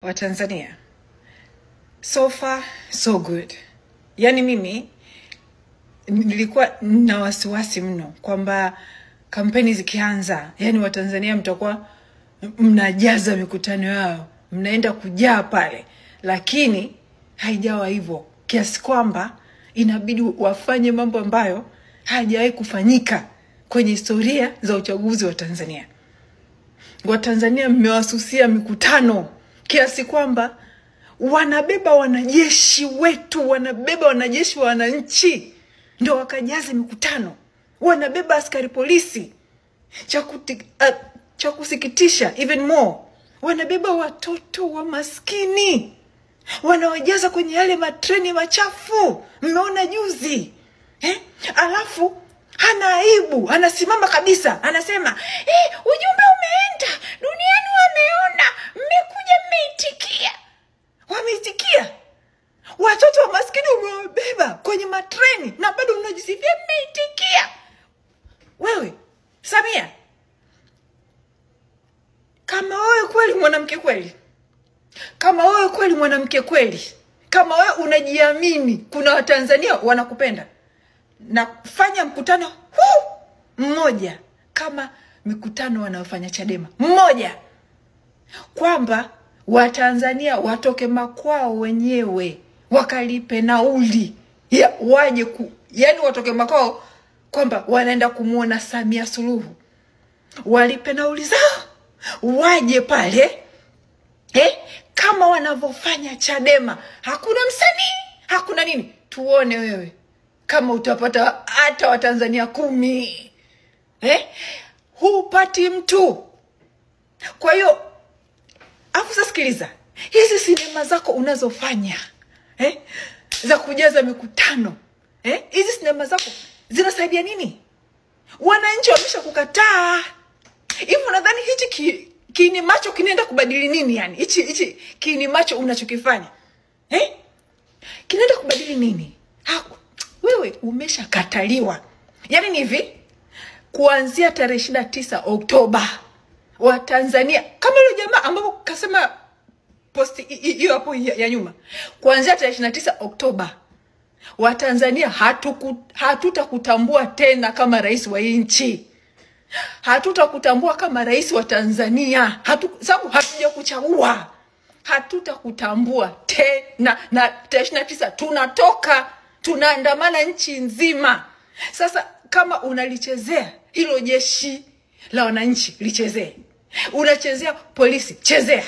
wa Tanzania. So far so good. Yani mimi nilikuwa na wasiwasi mno kwamba kampeni zikianza, yani Watanzania mtakuwa mnajaza mikutano yao, mnaenda kujaa pale. Lakini haijawa hivyo, kiasi kwamba inabidi wafanye mambo ambayo hajawahi kufanyika kwenye historia za uchaguzi wa Tanzania. Watanzania mmewasusia mikutano kiasi kwamba wanabeba wanajeshi wetu, wanabeba wanajeshi wa wananchi ndio wakajaze mikutano, wanabeba askari polisi. Cha kusikitisha even more, wanabeba watoto wa maskini, wanawajaza kwenye yale matreni machafu. Mmeona juzi alafu hana aibu, anasimama kabisa, anasema ujumbe umeenda, duniani wameona, mmekuja mmeitikia. Wameitikia. Watoto wa maskini umewabeba kwenye matreni na bado unajisifia mmeitikia. Wewe Samia, kama wewe kweli mwanamke kweli, kama wewe kweli mwanamke kweli, kama wewe unajiamini, kuna Watanzania wanakupenda, na fanya mkutano huu mmoja kama mikutano wanaofanya Chadema mmoja, kwamba Watanzania watoke makwao wenyewe wakalipe nauli ya waje yani watoke makwao kwamba wanaenda kumuona Samia Suluhu, walipe nauli zao waje pale kama wanavyofanya Chadema. Hakuna msanii, hakuna nini. Tuone wewe kama utapata hata Watanzania 10. Hupati mtu. Kwa hiyo sasa sikiliza, hizi sinema zako unazofanya za kujaza mikutano, hizi sinema zako zinasaidia nini? Wananchi wamesha kukataa. Hivi unadhani hichi kiini macho kinaenda kubadili nini? Yani hichi kiini macho unachokifanya kinaenda kubadili nini? Wewe umeshakataliwa. Yani ni hivi, kuanzia tarehe 29 Oktoba Watanzania, kama yule jamaa ambapo kasema posti hiyo hapo ya nyuma, kuanzia tarehe 29 Oktoba Watanzania hatutakutambua tena kama rais wa nchi. Hatutakutambua kama rais wa Tanzania. Sababu hatujakuchagua. Hatutakutambua tena, na tarehe 29 tunatoka, tunaandamana nchi nzima. Sasa kama unalichezea hilo jeshi la wananchi, lichezee. Unachezea polisi, chezea.